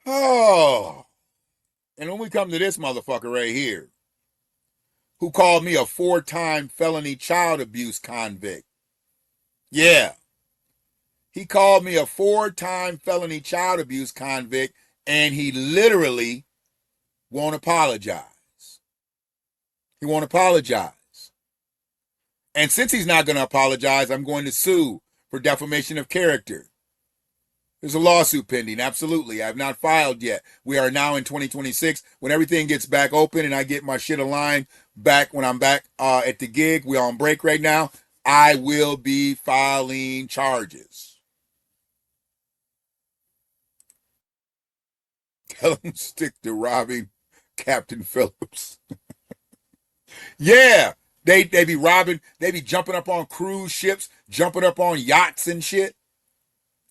Oh, and when we come to this motherfucker right here, who called me a 4-time felony child abuse convict. Yeah, he called me a 4-time felony child abuse convict, and he literally won't apologize. He won't apologize. And since he's not going to apologize, I'm going to sue for defamation of character. There's a lawsuit pending. Absolutely. I have not filed yet. We are now in 2026. When everything gets back open and I get my shit aligned back when I'm back at the gig, we're on break right now, I will be filing charges. Tell them stick to robbing Captain Phillips. Yeah. They be robbing, they be jumping up on cruise ships, jumping up on yachts and shit.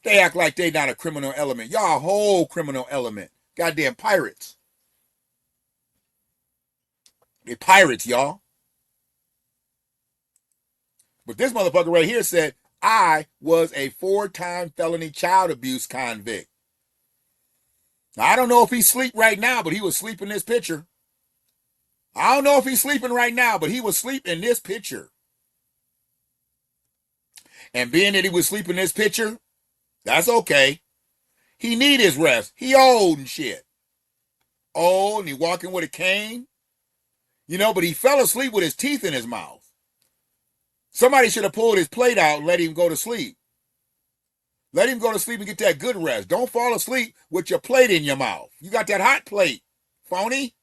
They act like they not a criminal element. Y'all a whole criminal element. Goddamn pirates. They pirates, y'all. But this motherfucker right here said, I was a 4-time felony child abuse convict. Now, I don't know if he's asleep right now, but he was asleep in this picture. I don't know if he's sleeping right now, but he was asleep in this picture. And being that he was asleep in this picture, that's okay. He need his rest. He old and shit. Old and he walking with a cane. You know, but he fell asleep with his teeth in his mouth. Somebody should have pulled his plate out and let him go to sleep. Let him go to sleep and get that good rest. Don't fall asleep with your plate in your mouth. You got that hot plate, phony.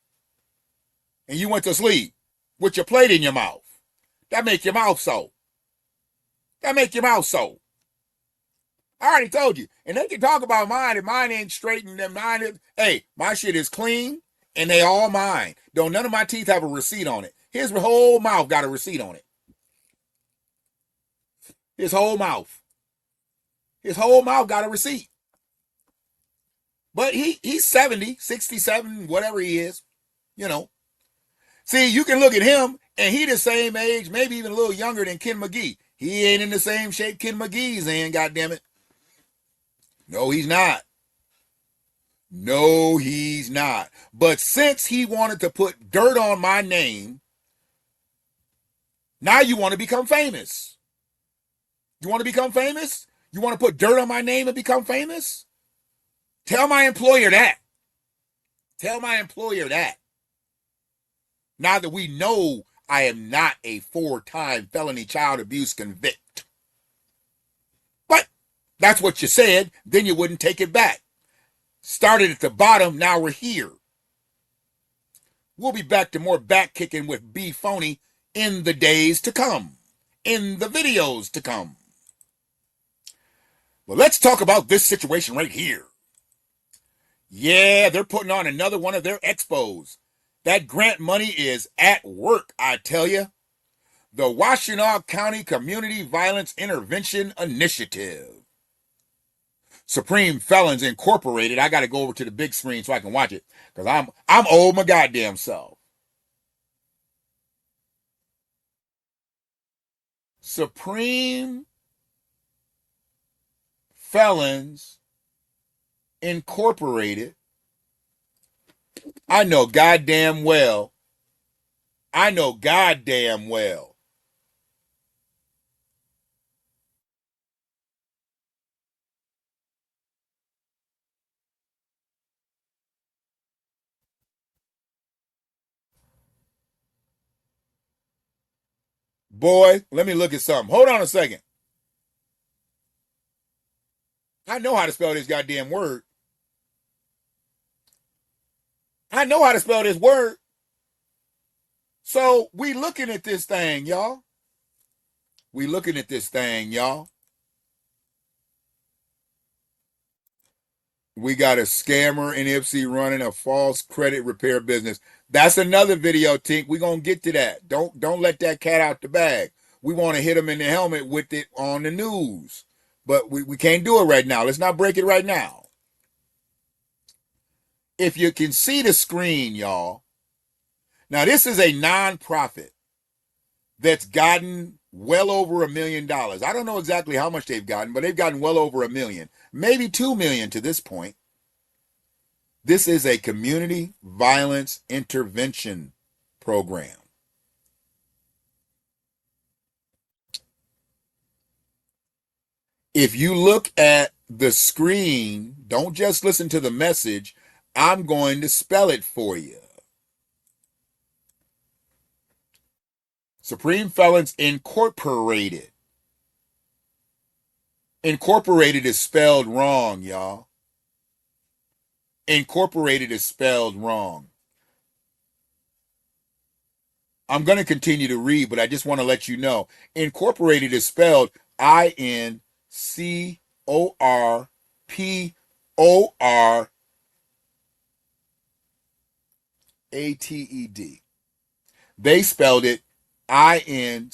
And you went to sleep with your plate in your mouth. That make your mouth so. That make your mouth so. I already told you. And they can talk about mine, and mine ain't straight, and mine is, hey, my shit is clean, and they all mine. Don't none of my teeth have a receipt on it. His whole mouth got a receipt on it. His whole mouth. His whole mouth got a receipt. But he's 70, 67, whatever he is, you know. See, you can look at him, and he the same age, maybe even a little younger than Ken McGee. He ain't in the same shape Ken McGee's in, goddammit. No, he's not. No, he's not. But since he wanted to put dirt on my name, now you want to become famous. You want to become famous? You want to put dirt on my name and become famous? Tell my employer that. Tell my employer that. Now that we know I am not a 4-time felony child abuse convict. But that's what you said, then you wouldn't take it back. Started at the bottom, now we're here. We'll be back to more back kicking with B Phony in the days to come, in the videos to come. Well, let's talk about this situation right here. Yeah, they're putting on another one of their expos. That grant money is at work, I tell you. The Washtenaw County Community Violence Intervention Initiative. Supreme Felons Incorporated. I got to go over to the big screen so I can watch it because I'm old my goddamn self. Supreme Felons Incorporated. I know goddamn well. Boy, let me look at something. Hold on a second. I know how to spell this goddamn word. I know how to spell this word. So we looking at this thing, y'all. We looking at this thing, y'all. We got a scammer in Ipsy running a false credit repair business. That's another video, Tink. We're gonna get to that. Don't let that cat out the bag. We want to hit him in the helmet with it on the news. But we can't do it right now. Let's not break it right now. If you can see the screen, y'all. Now, this is a nonprofit that's gotten well over $1 million. I don't know exactly how much they've gotten, but they've gotten well over $1 million, maybe $2 million to this point. This is a community violence intervention program. If you look at the screen, don't just listen to the message. I'm going to spell it for you. Supreme Felons Incorporated. Incorporated is spelled wrong, y'all. Incorporated is spelled wrong. I'm going to continue to read, but I just want to let you know. Incorporated is spelled Incorporated. They spelled it Incorporated.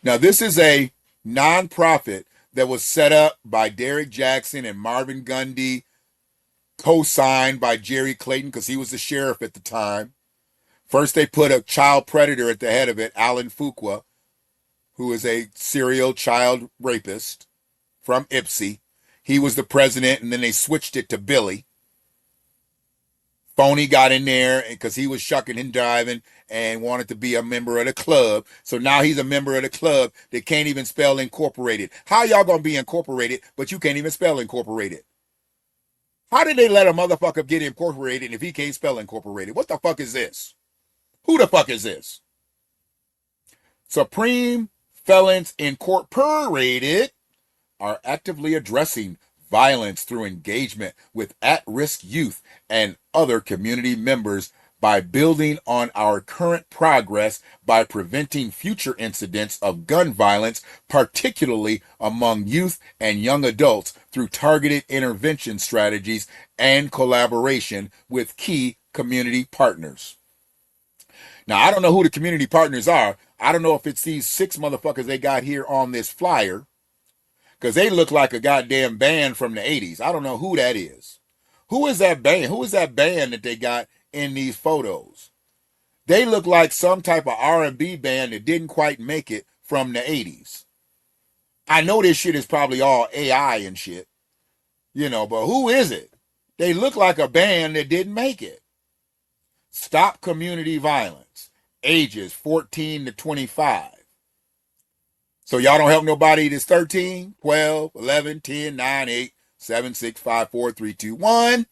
Now, this is a nonprofit that was set up by Derrick Jackson and Marvin Gundy, co-signed by Jerry Clayton because he was the sheriff at the time. First, they put a child predator at the head of it, Alan Fuqua, who is a serial child rapist from Ipsy. He was the president, and then they switched it to Billy. Phony got in there because he was shucking and driving and wanted to be a member of the club. So now he's a member of the club that can't even spell incorporated. How y'all gonna be incorporated, but you can't even spell incorporated? How did they let a motherfucker get incorporated if he can't spell incorporated? What the fuck is this? Who the fuck is this? Supreme Felons Incorporated are actively addressing violence through engagement with at-risk youth and other community members by building on our current progress by preventing future incidents of gun violence, particularly among youth and young adults, through targeted intervention strategies and collaboration with key community partners. Now, I don't know who the community partners are. I don't know if it's these 6 motherfuckers they got here on this flyer, because they look like a goddamn band from the 80s. I don't know who that is. Who is that band? Who is that band that they got in these photos? They look like some type of R&B band that didn't quite make it from the 80s. I know this shit is probably all AI and shit, but who is it? They look like a band that didn't make it. Stop Community Violence, ages 14 to 25. So y'all don't help nobody that's 13, 12, 11, 10, 9, 8, 7, 6, 5, 4, 3, 2, 1.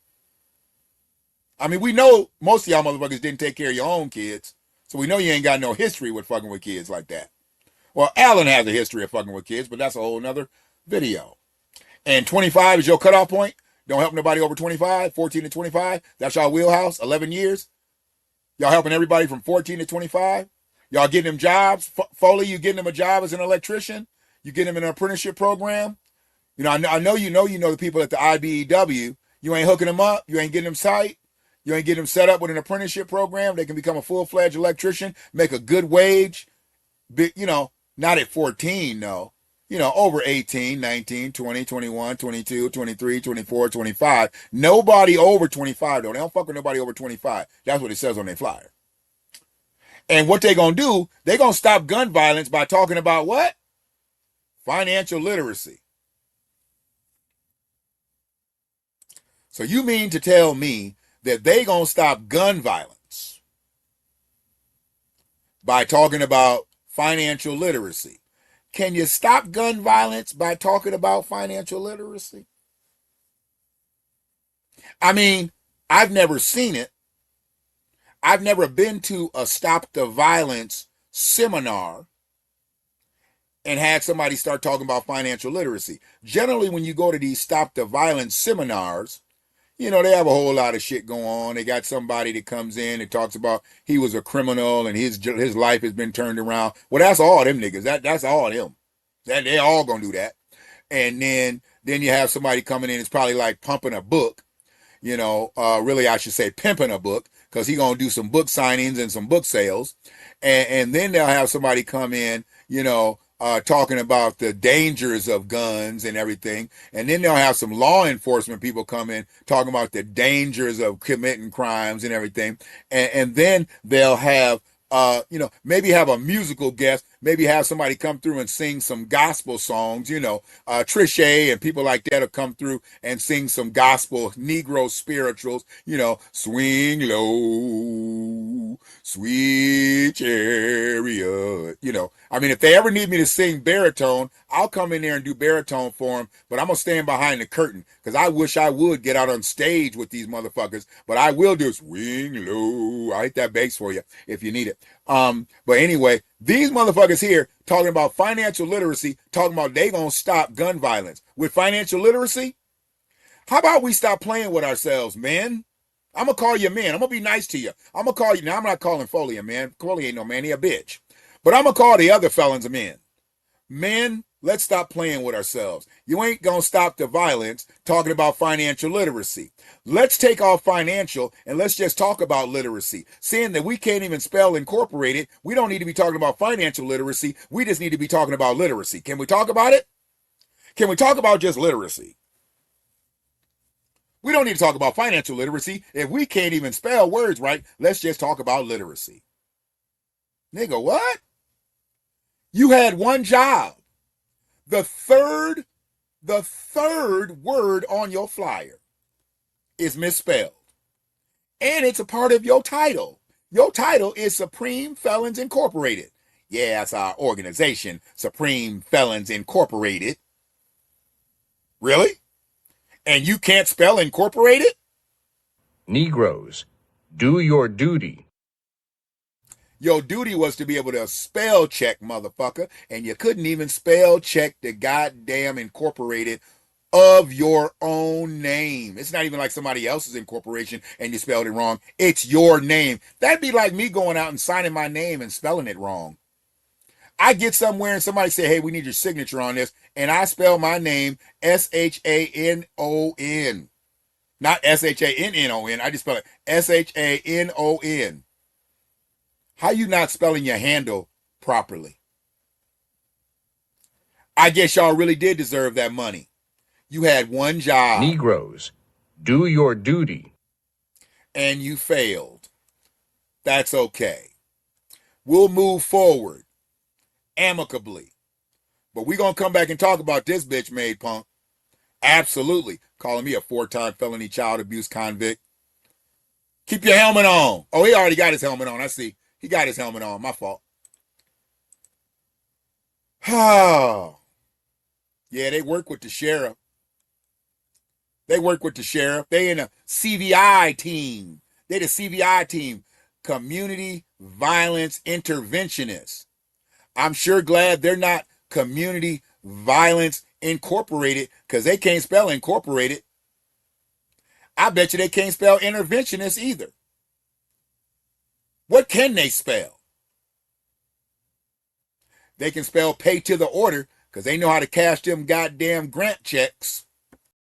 I mean, we know most of y'all motherfuckers didn't take care of your own kids. So we know you ain't got no history with fucking with kids like that. Well, Alan has a history of fucking with kids, but that's a whole nother video. And 25 is your cutoff point. Don't help nobody over 25, 14 to 25. That's y'all wheelhouse, 11 years. Y'all helping everybody from 14 to 25. Y'all getting them jobs. Foley, you getting them a job as an electrician. You getting them an apprenticeship program. I know the people at the IBEW. You ain't hooking them up. You ain't getting them site. You ain't getting them set up with an apprenticeship program. They can become a full-fledged electrician, make a good wage. Not at 14, no. Over 18, 19, 20, 21, 22, 23, 24, 25. Nobody over 25, though. They don't fuck with nobody over 25. That's what it says on their flyer. And what they gonna do, they gonna stop gun violence by talking about what? Financial literacy. So you mean to tell me that they gonna stop gun violence by talking about financial literacy? Can you stop gun violence by talking about financial literacy? I mean, I've never seen it. I've never been to a Stop the Violence seminar and had somebody start talking about financial literacy. Generally, when you go to these Stop the Violence seminars, they have a whole lot of shit going on. They got somebody that comes in and talks about he was a criminal and his life has been turned around. Well, that's all them niggas. That's all them. They all gonna do that. And then you have somebody coming in. It's probably like pumping a book. Really I should say pimping a book, because he's going to do some book signings and some book sales. And then they'll have somebody come in, talking about the dangers of guns and everything. And then they'll have some law enforcement people come in talking about the dangers of committing crimes and everything. And then they'll have Maybe have a musical guest, maybe have somebody come through and sing some gospel songs, Trisha and people like that will come through and sing some gospel Negro spirituals, swing low, sweet chariot, if they ever need me to sing baritone, I'll come in there and do baritone for them, but I'm going to stand behind the curtain because I wish I would get out on stage with these motherfuckers, but I will do swing low. I'll hit that bass for you if you need it. But anyway, these motherfuckers here talking about financial literacy, talking about they gonna stop gun violence. With financial literacy, how about we stop playing with ourselves, men? I'm gonna call you a man. I'm gonna be nice to you. I'm gonna call you. Now, I'm not calling Foley a man. Foley ain't no man. He a bitch. But I'm gonna call the other felons a man. Men, let's stop playing with ourselves. You ain't gonna stop the violence talking about financial literacy. Let's take off financial and let's just talk about literacy. Seeing that we can't even spell incorporated, we don't need to be talking about financial literacy. We just need to be talking about literacy. Can we talk about it? Can we talk about just literacy? We don't need to talk about financial literacy. If we can't even spell words right, let's just talk about literacy. Nigga, what? You had one job. The third word on your flyer is misspelled. And it's a part of your title. Your title is Supreme Felons Incorporated. Yeah, that's our organization, Supreme Felons Incorporated. Really? And you can't spell incorporated? Negroes, do your duty. Your duty was to be able to spell check, motherfucker, and you couldn't even spell check the goddamn incorporated of your own name. It's not even like somebody else's incorporation and you spelled it wrong. It's your name. That'd be like me going out and signing my name and spelling it wrong. I get somewhere and somebody say, hey, we need your signature on this, and I spell my name Shanon. Not Shannon. I just spell it Shanon. How you not spelling your handle properly? I guess y'all really did deserve that money. You had one job. Negroes, do your duty. And you failed. That's okay. We'll move forward amicably. But we're going to come back and talk about this bitch made punk. Absolutely. Calling me a 4-time felony child abuse convict. Keep your helmet on. Oh, he already got his helmet on. I see. He got his helmet on. My fault. Oh. Yeah, they work with the sheriff. They work with the sheriff. They in a CVI team. They the CVI team. Community Violence Interventionists. I'm sure glad they're not Community Violence Incorporated because they can't spell incorporated. I bet you they can't spell interventionist either. What can they spell? They can spell pay to the order because they know how to cash them goddamn grant checks.